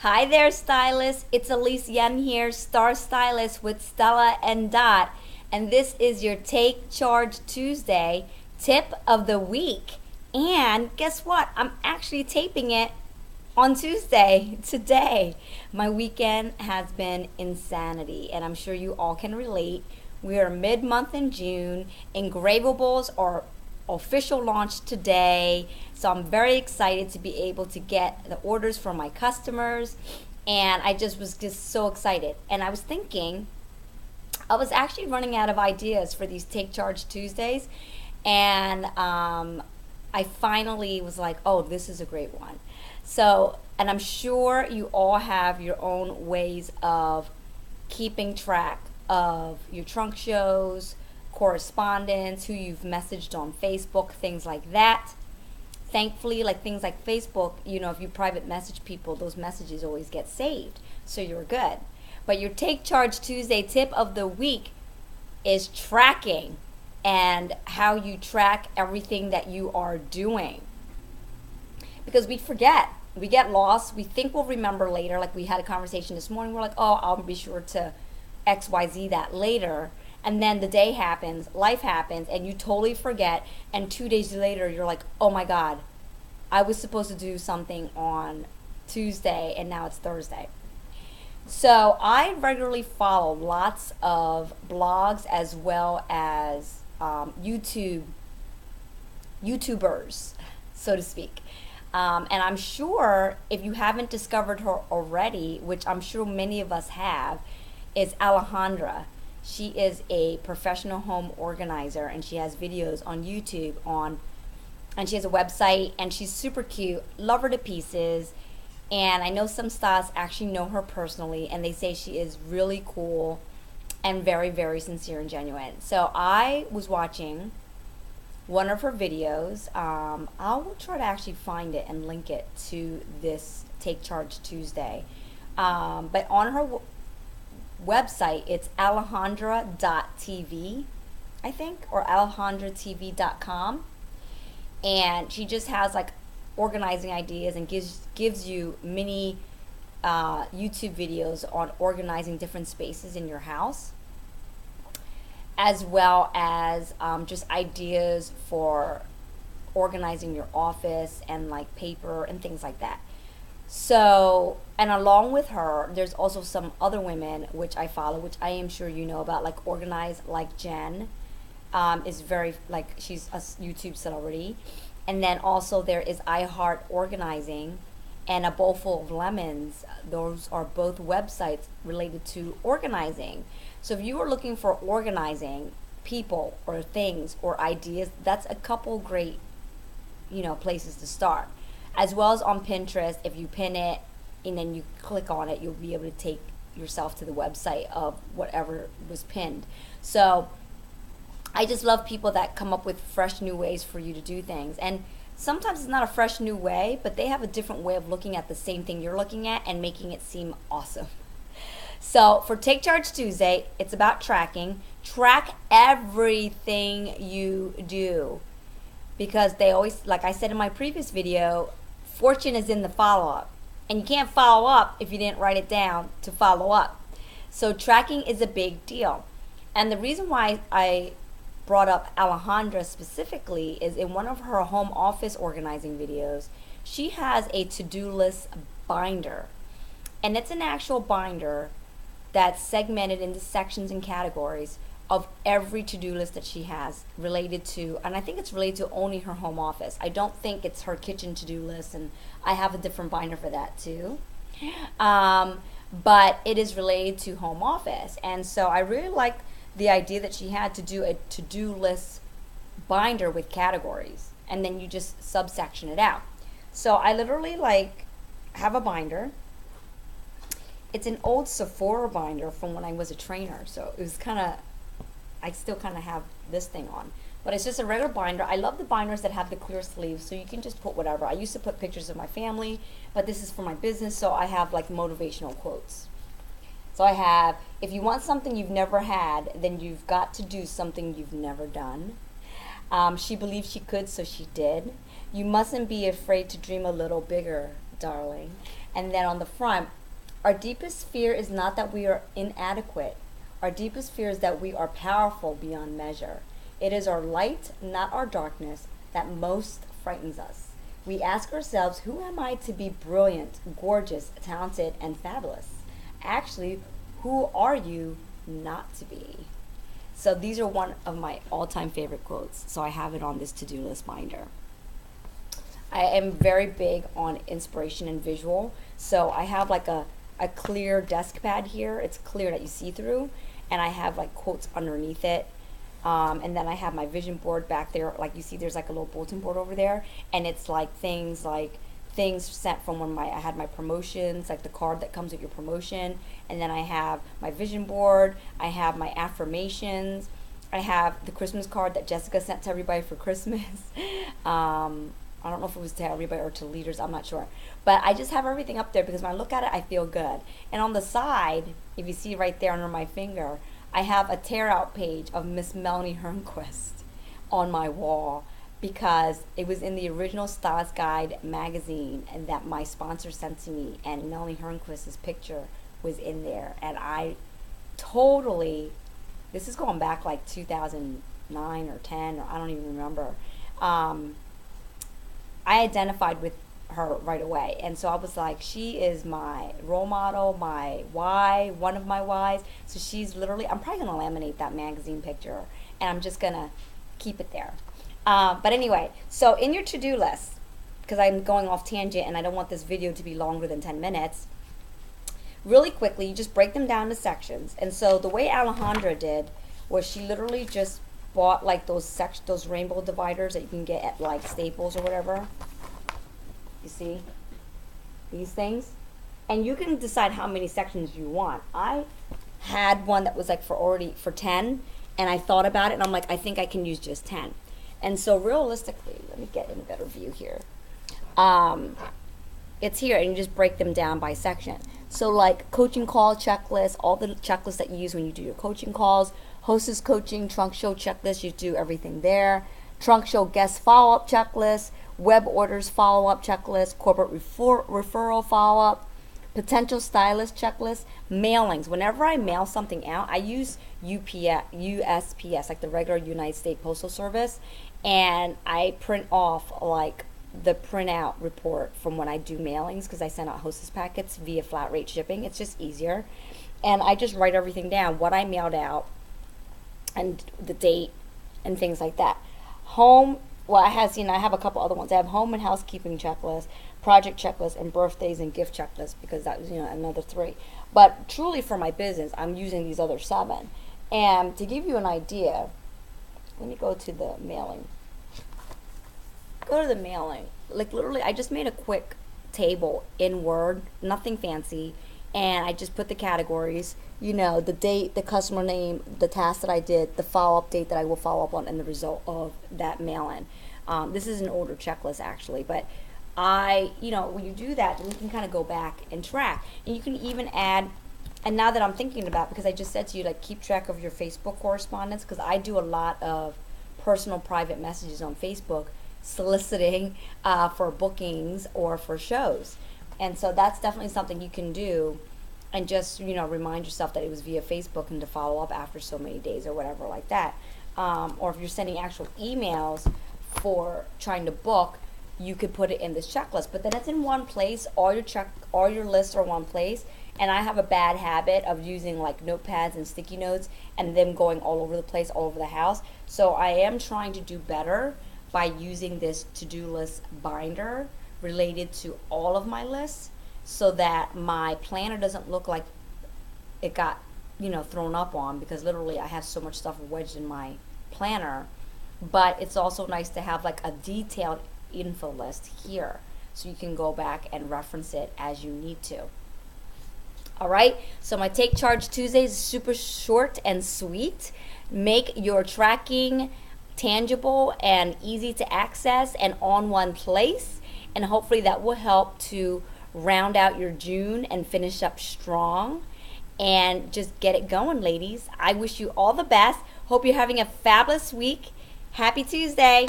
Hi there, stylists. It's Elise Danh here, Star Stylist with Stella and Dot. And this is your Take Charge Tuesday tip of the week. And guess what? I'm actually taping it on Tuesday, today. My weekend has been insanity, and I'm sure you all can relate. We are mid-month in June. Engravables are official launch today, so I'm very excited to be able to get the orders from my customers, and I just was just so excited. And I was thinking, I was actually running out of ideas for these Take Charge Tuesdays, and I finally was like, oh, this is a great one. So, and I'm sure you all have your own ways of keeping track of your trunk shows, correspondence, who you've messaged on Facebook, things like that. Thankfully, like things like Facebook, if you private message people, those messages always get saved, so you're good. But your Take Charge Tuesday tip of the week is tracking, and how you track everything that you are doing. Because we forget, we get lost, we think we'll remember later. Like we had a conversation this morning, we're like, oh, I'll be sure to XYZ that later. And then the day happens, life happens, and you totally forget. And 2 days later, you're like, oh my God, I was supposed to do something on Tuesday, and now it's Thursday. So I regularly follow lots of blogs as well as YouTubers, so to speak. And I'm sure if you haven't discovered her already, which I'm sure many of us have, is Alejandra. She is a professional home organizer, and she has videos on YouTube and she has a website, and she's super cute. Love her to pieces. And I know some stylists actually know her personally, and they say she is really cool and very, very sincere and genuine. So I was watching one of her videos. I will try to actually find it and link it to this Take Charge Tuesday. But on her website, it's alejandra.tv, I think, or alejandratv.com. And she just has like organizing ideas and gives you mini YouTube videos on organizing different spaces in your house, as well as just ideas for organizing your office and like paper and things like that. So, and along with her, there's also some other women which I follow, which I am sure you know about, like Organize Like Jen, is very, like, she's a YouTube celebrity. And then also there is I Heart Organizing and A Bowl Full of Lemons. Those are both websites related to organizing. So if you are looking for organizing people or things or ideas, that's a couple great, places to start. As well as on Pinterest, if you pin it and then you click on it, you'll be able to take yourself to the website of whatever was pinned. So I just love people that come up with fresh new ways for you to do things. And sometimes it's not a fresh new way, but they have a different way of looking at the same thing you're looking at and making it seem awesome. So for Take Charge Tuesday, it's about tracking. Track everything you do. Because they always, like I said in my previous video, fortune is in the follow-up. And you can't follow up if you didn't write it down to follow up. So tracking is a big deal. And the reason why I brought up Alejandra specifically is in one of her home office organizing videos, she has a to-do list binder. And it's an actual binder that's segmented into sections and categories of every to-do list that she has related to, and I think it's related to only her home office. I don't think it's her kitchen to-do list, and I have a different binder for that too. But it is related to home office. And so I really like the idea that she had to do a to-do list binder with categories, and then you just subsection it out. So I literally have a binder. It's an old Sephora binder from when I was a trainer, so it was I still kind of have this thing on, but it's just a regular binder. I love the binders that have the clear sleeves, so you can just put whatever. I used to put pictures of my family, but this is for my business, so I have like motivational quotes. So I have, if you want something you've never had, then you've got to do something you've never done. She believed she could, so she did. You mustn't be afraid to dream a little bigger, darling. And then on the front, our deepest fear is not that we are inadequate. Our deepest fear is that we are powerful beyond measure. It is our light, not our darkness, that most frightens us. We ask ourselves, who am I to be brilliant, gorgeous, talented, and fabulous? Actually, who are you not to be? So these are one of my all-time favorite quotes. So I have it on this to-do list binder. I am very big on inspiration and visual. So I have like a clear desk pad here. It's clear that you see through. And I have like quotes underneath it. And then I have my vision board back there. Like you see, there's like a little bulletin board over there. And it's like things sent from when I had my promotions, like the card that comes with your promotion. And then I have my vision board. I have my affirmations. I have the Christmas card that Jessica sent to everybody for Christmas. I don't know if it was to everybody or to leaders, I'm not sure. But I just have everything up there because when I look at it, I feel good. And on the side, if you see right there under my finger, I have a tear out page of Miss Melanie Hernquist on my wall because it was in the original Stylist Guide magazine and that my sponsor sent to me, and Melanie Hernquist's picture was in there. And I totally, this is going back like 2009 or 10, or I don't even remember. I identified with her right away. And so I was like, she is my role model, my why, one of my whys. So she's literally, I'm probably going to laminate that magazine picture and I'm just going to keep it there. But anyway, so in your to-do list, because I'm going off tangent and I don't want this video to be longer than 10 minutes, really quickly, you just break them down to sections. And so the way Alejandra did was she literally just bought like those rainbow dividers that you can get at like Staples or whatever. You see these things, and you can decide how many sections you want. I had one that was like for 10, and I thought about it and I'm like, I think I can use just 10. And so realistically, let me get in a better view here. It's here, and you just break them down by section. So like coaching call checklist, all the checklists that you use when you do your coaching calls, hostess coaching, trunk show checklist, you do everything there. Trunk show guest follow-up checklist, web orders follow-up checklist, corporate referral follow-up, potential stylist checklist, mailings. Whenever I mail something out, I use USPS, like the regular United States Postal Service, and I print off like the printout report from when I do mailings because I send out hostess packets via flat rate shipping. It's just easier. And I just write everything down, what I mailed out and the date and things like that. Home, well, I have a couple other ones. I have home and housekeeping checklist, project checklist, and birthdays and gift checklist because that was, another 3. But truly for my business, I'm using these other 7. And to give you an idea, let me go to the mailing. Go to the mailing. Like literally, I just made a quick table in Word, nothing fancy, and I just put the categories, the date, the customer name, the task that I did, the follow-up date that I will follow up on, and the result of that mail-in. This is an older checklist actually, but when you do that, then you can kind of go back and track. And you can even add, and now that I'm thinking about, because I just said to you, like keep track of your Facebook correspondence, because I do a lot of personal private messages on Facebook soliciting for bookings or for shows. And so that's definitely something you can do and just, remind yourself that it was via Facebook and to follow up after so many days or whatever like that. Or if you're sending actual emails for trying to book, you could put it in this checklist. But then it's in one place, all your lists are one place. And I have a bad habit of using like notepads and sticky notes and them going all over the place, all over the house. So I am trying to do better by using this to-do list binder related to all of my lists so that my planner doesn't look like it got, thrown up on, because literally I have so much stuff wedged in my planner. But it's also nice to have like a detailed info list here so you can go back and reference it as you need to. All right, so my Take Charge Tuesdays is super short and sweet. Make your tracking tangible and easy to access and on one place, and hopefully that will help to round out your June and finish up strong and just get it going, ladies. I wish you all the best. Hope you're having a fabulous week. Happy Tuesday.